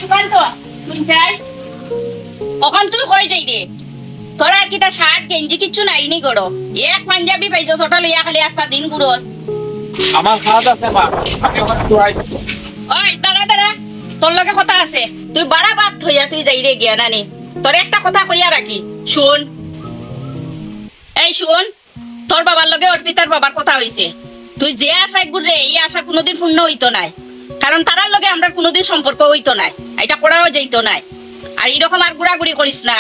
সুকান্ত তুই যাই ওখান তুই কই যাই রে তোর আর কিটা শার্ট গেঞ্জি কিচ্ছু নাই নি গড়ো এক পাঞ্জাবি পাইছো ছোট লইয়া খালি আস্তা দিন গুড়োস আমার খাওয়া আছে মা আমি ওখানে তো আই ওই দাঁড়া দাঁড়া তোর লগে কথা আছে তুই বাড়া বাপ থইয়া তুই যাই রে গিয়া নানি তোর একটা কথা কইয়া রাখি শুন এই শুন তোর বাবার লগে অর্পিতার বাবার কথা হইছে তুই যে আশায় ঘুরে এই আশা কোনোদিন পূর্ণ হইতো নাই কারণ তারার লগে আমরা কোনোদিন সম্পর্ক হইতো নাই এটা করাও যাইতো নাই আর এরকম আর ঘুরাঘুরি করিস না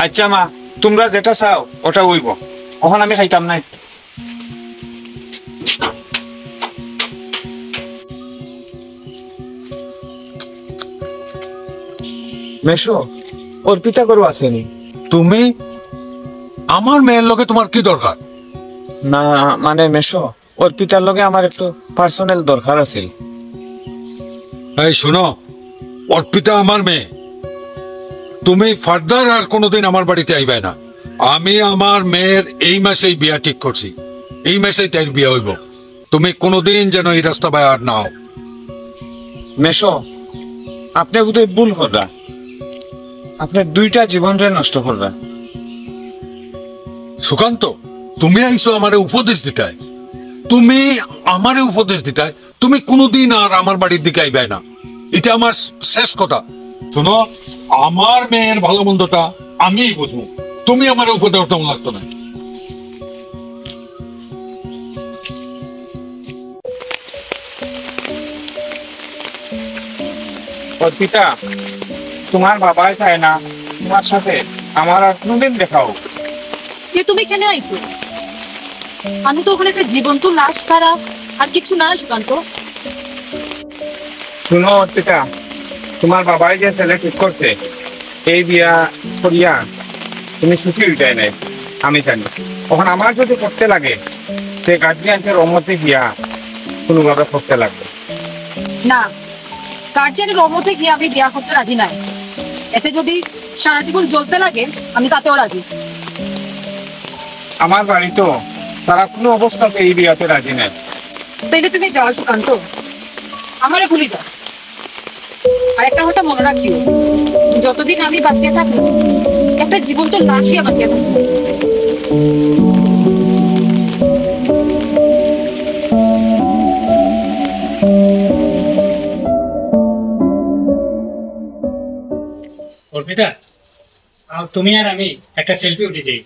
আচ্ছা মা তোমরা যেটা চাও ওটা হইব ওখানে আমি খাইতাম নাই মেশো অর্পিতা করো আসেনি তুমি আমার মেয়ের লগে তোমার কি দরকার? না মানে মেশো অর্পিতার লগে আমার একটু পার্সোনাল দরকার আছে এই শোনো, অর্পিতা আমার মেয়ে। তুমি ফার্দার আর কোনোদিন আমার বাড়িতে আইবে না। আমি আমার মেয়ের এই মাসেই বিয়া ঠিক করছি, এই মাসেই তাই বিয়া হইব। তুমি কোনোদিন যেন এই রাস্তা বাই আর না হও। মেশো আপনি বোধহয় ভুল করবা, আপনি দুইটা জীবনরে নষ্ট করবা। সুকান্ত, তুমি আইসো আমারে উপদেশ দিতাই, তুমি আমারে উপদেশ দিতাই, তুমি কোনোদিন আর আমার বাড়ির দিকে আইবে না। এটা আমার শেষ কথা। শোনো, আমার মেয়ের ভালো মন্দটা আমিই বুঝবো, তুমি আমার উপদেশ তেমন লাগতো না। অর্পিতা তোমার বাবাই চায় না তোমার সাথে আমার আর কোনোদিন দেখা হোক। তুমি কেন আইছো? আমি তো ওখানে একটা জীবন্ত লাশ ছাড়া আর কিছু না। সুকান্ত শুনো অর্পিতা, তোমার বাবাই যে ছেলে ঠিক করছে এই বিয়া করিয়া তুমি সুখী উঠাই নাই আমি জানি। তখন আমার যদি করতে লাগে সে গার্জিয়ানকে রমতে গিয়া কোনোভাবে করতে লাগবে না, গার্জিয়ানের রমতে গিয়ে আমি বিয়া করতে রাজি নাই। এতে যদি সারা জীবন জ্বলতে লাগে আমি তাতেও রাজি। আমার বাড়ি তো তারা কোনো অবস্থাতে এই বিয়াতে রাজি নেই। তাইলে তুমি যাও সুকান্ত, আমারে ভুলি যাও। আর একটা কথা মনে রাখিও, যতদিন আমি বাঁচিয়ে থাকবো একটা জীবন্ত লাশই বাঁচিয়ে থাকবো। অর্পিতা, তুমি আর আমি একটা সেলফি উঠে যাই।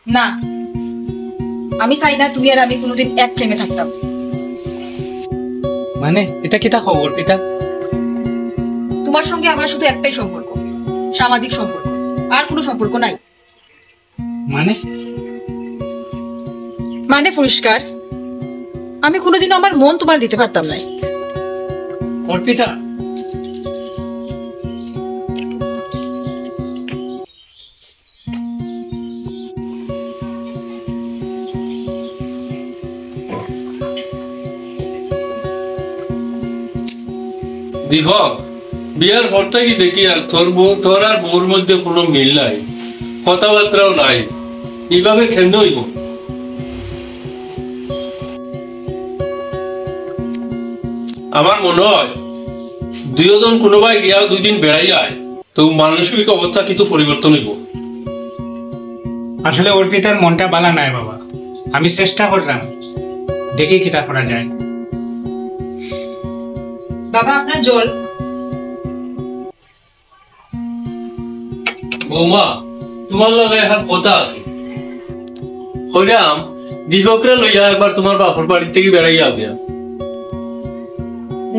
না, আমি চাই না তুমি আর আমি কোনোদিন এক ফ্রেমে থাকতাম। মানে এটা কিটা খবর অর্পিতা? তোমার সঙ্গে আমার শুধু একটাই সম্পর্ক, সামাজিক সম্পর্ক, আর কোনো সম্পর্ক নাই। মানে মানে পরিষ্কার, আমি কোনোদিনও আমার মন তোমার দিতে পারতাম না। অর্পিতা, দীপক, বিয়ার পর থেকে দেখি আর তোর আর বউর মধ্যে কোনো মিল নাই, কথাবার্তাও নাই। এইভাবে কেন হইব? আমার মনে হয় দুইজন কোনোবাই গিয়া 2 দিন বেড়াই আয় তো মানসিক অবস্থা কিছু পরিবর্তন হইব। আসলে অর্পিতার মনটা বালা নাই বাবা। আমি চেষ্টা করলাম, দেখি কিটা করা যায়। বাবা আপনার জল। বৌমা, তোমার লগে এখন কথা আছে। কইরাম দীপকরে লইয়া একবার তোমার বাপর বাড়ির থেকে বেড়াইয়া গিয়া।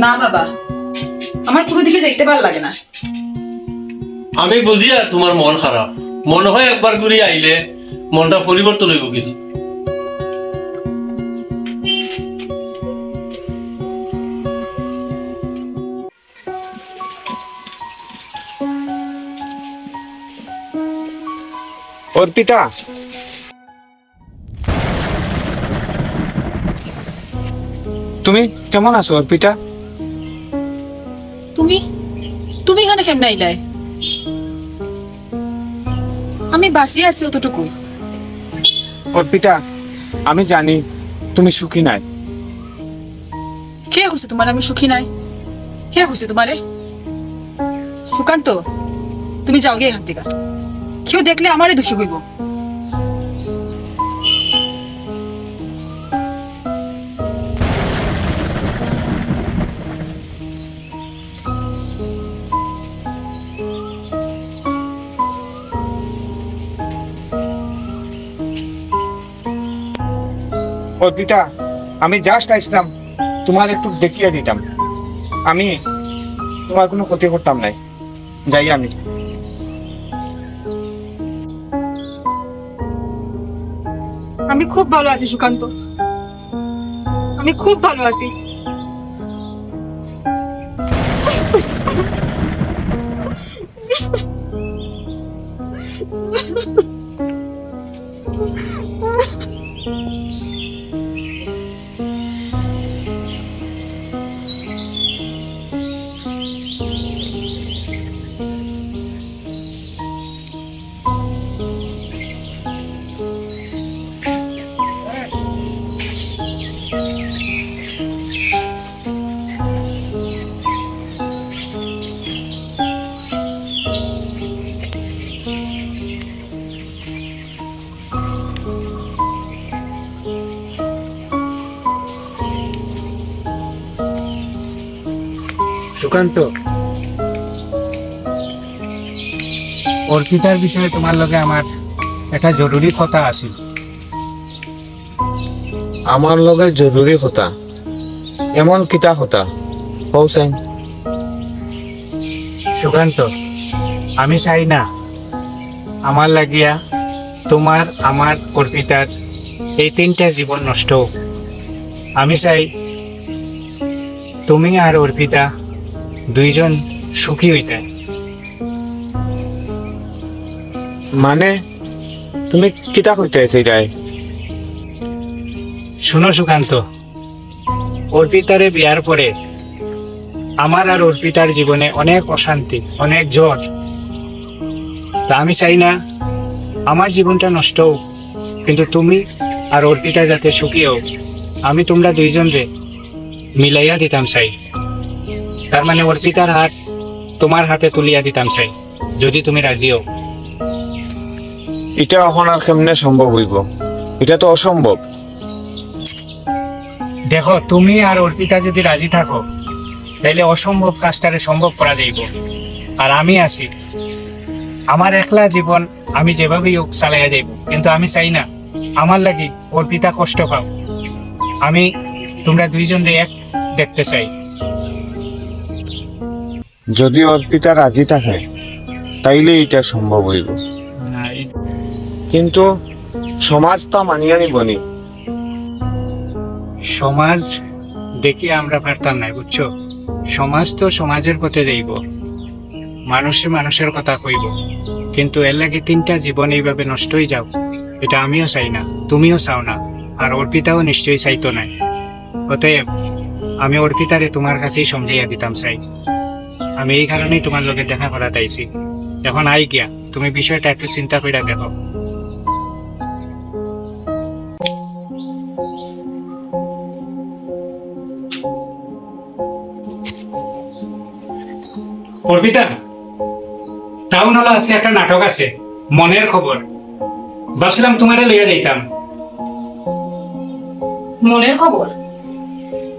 না বাবা, আমার কোনো দিকে যাইতে ভালো লাগে না। আমি বুঝি আর তোমার মন খারাপ, মনে হয় একবার ঘুরে আইলে মনটা পরিবর্তন হইব কিছু। অর্পিতা, তুমি কেমন আছো অর্পিতা? তুমি তুমি এখানে কেমন আইলাই? আমি বাঁচিয়ে আছি অতটুকু। অর্পিতা, আমি জানি তুমি সুখী নাই। কে কইছে তোমার আমি সুখী নাই? কে কইছে তোমারে? সুকান্ত, তুমি যাও গিয়ে এখান থেকে। কেউ দেখলে আমারই দোষী হইব। অর্পিতা, আমি জাস্ট আসলাম তোমার একটু দেখিয়ে দিতাম। আমি তোমার কোনো ক্ষতি করতাম নাই। যাই আমি। আমি খুব ভালো আছি সুকান্ত, আমি খুব ভালো আছি। সুকান্ত, অর্পিতার বিষয়ে তোমার লগে আমার একটা জরুরি কথা আছে। আমার লগে জরুরি কথা? এমন কিতা কথা কৌসাইন? সুকান্ত, আমি চাই না আমার লাগিয়া তোমার, আমার, অর্পিতার এই তিনটা জীবন নষ্ট হোক। আমি চাই তুমি আর অর্পিতা দুইজন সুখী হইতে। মানে তুমি কিতা কইতে এটাই? শুনো সুকান্ত, অর্পিতারে বিয়ার পরে আমার আর অর্পিতার জীবনে অনেক অশান্তি, অনেক জ্বর। তা আমি চাই না আমার জীবনটা নষ্ট হোক, কিন্তু তুমি আর অর্পিতা যাতে সুখী হোক। আমি তোমরা দুইজনরে মিলাইয়া দিতাম চাই। তার মানে অর্পিতার হাত তোমার হাতে তুলিয়া দিতাম চাই, যদি তুমি রাজি হও। এটা এখন আর কেমনে সম্ভব হইব? এটা তো অসম্ভব। দেখো, তুমি আর অর্পিতা যদি রাজি থাকো তাইলে অসম্ভব কাজটারে সম্ভব করা যাইব। আর আমি আছি, আমার একলা জীবন আমি যেভাবেই হোক চালাইয়া যাইব, কিন্তু আমি চাই না আমার লাগি অর্পিতা কষ্ট পাও। আমি তোমরা দুইজন এক দেখতে চাই। যদি অর্পিতা রাজি থাকে তাইলে এটা সম্ভব হইব, কিন্তু সমাজ তা মানিয়া নিবনি। সমাজ দেখি আমরা পারতাম না, বুঝছো? সমাজ তো সমাজের পথে যাইব, মানুষে মানুষের কথা কইব, কিন্তু এর লাগে তিনটা জীবন এইভাবে নষ্ট হয়ে যাও এটা আমিও চাই না, তুমিও চাও না, আর অর্পিতাও নিশ্চয়ই চাইতো না। অতএব আমি অর্পিতারে তোমার কাছেই সমঝাইয়া দিতাম চাই। আমি এই কারণেই তোমার লগে দেখা করা চাইছি। এখন আই গিয়া, তুমি বিষয়টা একটু চিন্তা করে দেখো। অর্পিতা, টাউন হলো আছে একটা নাটক আছে, মনের খবর। ভাবছিলাম তোমারে লইয়া যাইতাম। মনের খবর?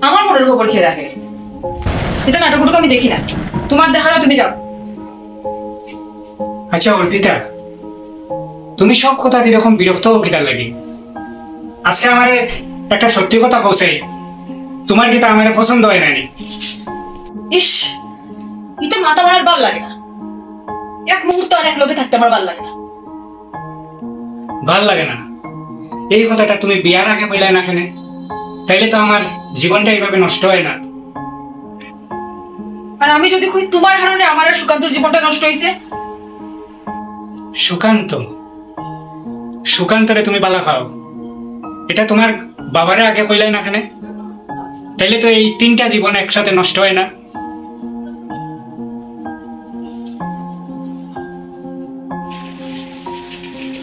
আমার মনের খবর খেয়ে রাখে? এটা নাটকটুকু আমি দেখি না, তোমার দেখারও তুমি যাও। আচ্ছা অর্পিতা, তুমি সব কথা এরকম বিরক্ত কিতার লাগি? আজকে আমারে একটা সত্যি কথা কইছে, তোমার কি তা আমারে পছন্দ হয় নানি? ইস, ইতে মাথা মারার ভাল লাগে না। এক মুহূর্ত আর এক লোকে থাকতে আমার ভাল লাগে না। ভাল লাগে না? এই কথাটা তুমি বিয়ার আগে কইলে না কেন? তাইলে তো আমার জীবনটা এইভাবে নষ্ট হয় না। আর আমি যদি কই তোমার কারণে আমার আর সুকান্তর জীবনটা নষ্ট হইছে? সুকান্ত, সুকান্তরে তুমি বালা খাও, এটা তোমার বাবারে আগে কইলাই না কেন? তাইলে তো এই তিনটা জীবন একসাথে নষ্ট হয় না।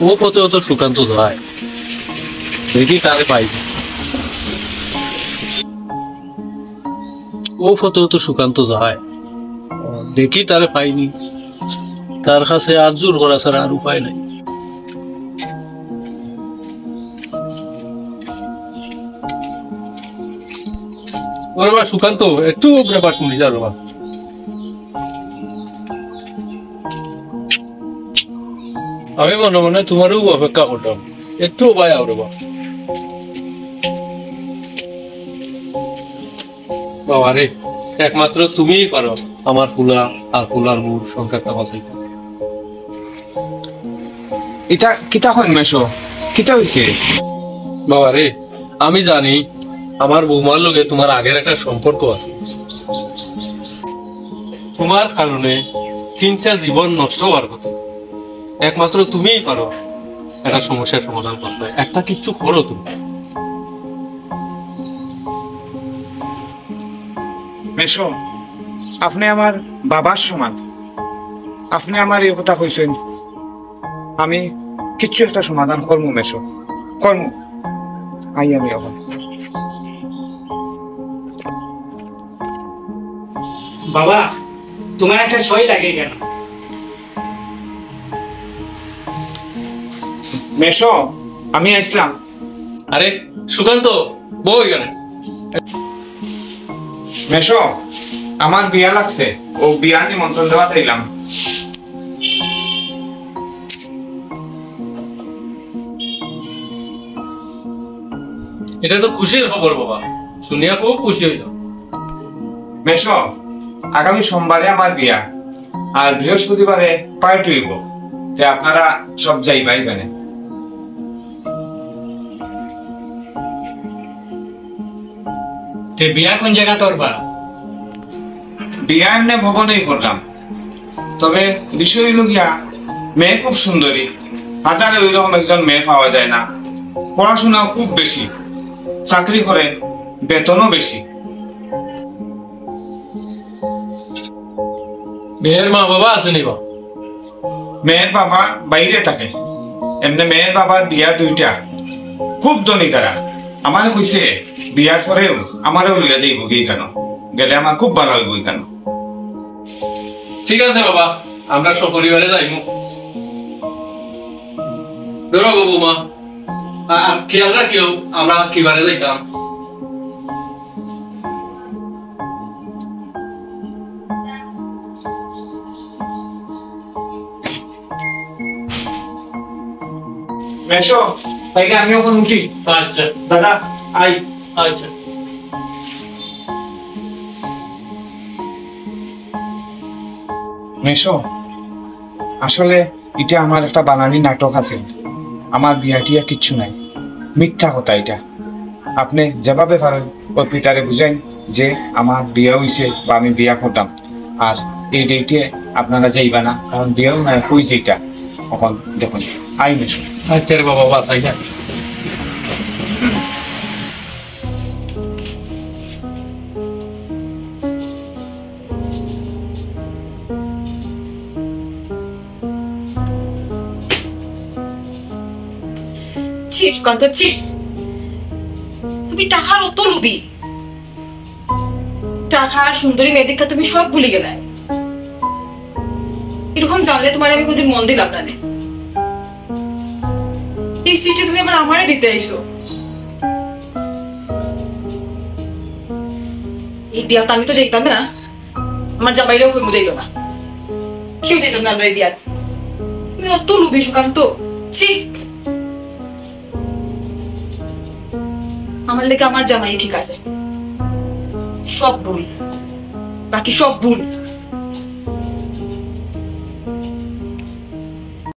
ও পথে অত সুকান্ত যায়, দেখি তারে পাই। ও পথে অত সুকান্ত যায়, দেখি তারে পাইনি। তার কাছে আর জোর করা ছাড়া আর উপায় নাই। ওরে বা সুকান্ত, একটু ব্যাপার শুনি যা বাবা। আমি মনে মনে তোমারও অপেক্ষা করতাম, একটু উপায় আও রে বাবা রে। একমাত্র তুমিই পারো আমার ফুলা আর ফুলার বউর সংসারটা বাঁচাইতে। এটা কিতা হয় মেশো, কিতা হইছে? বাবা রে, আমি জানি আমার বৌমার লগে তোমার আগের একটা সম্পর্ক আছে। তোমার কারণে 3টা জীবন নষ্ট হওয়ার কথা। একমাত্র তুমিই পারো একটা সমস্যার সমাধান করতে। একটা কিচ্ছু করো তুমি। মেশো, আপনি আমার বাবার সমান, আপনি আমার এই কথা কইছেন, আমি কিচ্ছু একটা সমাধান করবো মেশো, করবো। আই আমি এখন বাবা, তোমার একটা সই লাগে কেন? মেশো, আমি আসলাম। আরে সুকান্ত, বউ এখানে। মেশো, আমার বিয়া লাগছে, ও বিয়ার নিমন্ত্রণ দেওয়া দিলাম। এটা তো খুশির খবর বাবা, শুনিয়া খুব খুশি হইলাম। মেশো, আগামী সোমবারে আমার বিয়া, আর বৃহস্পতিবারে পার্টি হইব, তে আপনারা সব যাইবা এখানে। তে বিয়া কোন জায়গা করবা? বিয়া এমনি ভবনেই করলাম, তবে বিষয় হইল গিয়া মেয়ে খুব সুন্দরী, হাজারে ওই রকম একজন মেয়ে পাওয়া যায় না। পড়াশোনাও খুব বেশি, চাকরি করে, বেতনও বেশি। মেয়ের মা বাবা আছে নি বা? মেয়ের বাবা বাইরে থাকে, এমনি মেয়ের বাবার বিয়া 2টা, খুব ধনী তারা। আমার কইছে বিয়ার পরেও আমারও লইয়া যাইব গিয়ে কেন, গেলে আমার খুব ভালো হইব কেন। ঠিক আছে বাবা, আমরা সপরিবারে যাইব। ধরো গো বৌমা, খেয়াল রাখিও আমরা কিবারে যাইতাম। মেশো, তাইলে আমি এখন উঠি। আচ্ছা দাদা আই। আচ্ছা। মেশো, আসলে এটা আমার একটা বানানি নাটক আছে, আমার বিয়া টিয়া কিচ্ছু নাই, মিথ্যা কথা এটা। আপনি যেভাবে পারেন ওই পিতারে বুঝেন যে আমার বিয়া হইছে বা আমি বিয়া করতাম, আর এই ডেটে আপনারা যাইবা না, কারণ বিয়াও নাই কই যেটা। এখন দেখুন আই মেশো। আচ্ছা রে বাবা, বাসাই না। সুকান্ত, তুমি টাকার অত লুবি, টাকার সুন্দরী মেয়ে দেখা তুমি সব ভুলে গেলে। এরকম জানলে তোমার আমি কোনদিন মন দিলাম না। এই সিটে তুমি আবার আমারে দিতে আইসো। এই বিয়াতে আমি তো যাইতাম না, আমার জামাইরাও হইমু যাইতো না, কেউ যাইতাম না আমরা এই বিয়াতে। তুমি অত লুবি সুকান্ত, ছি। আমার লেগে আমার জামাই ঠিক আছে, সব ভুল, বাকি সব ভুল।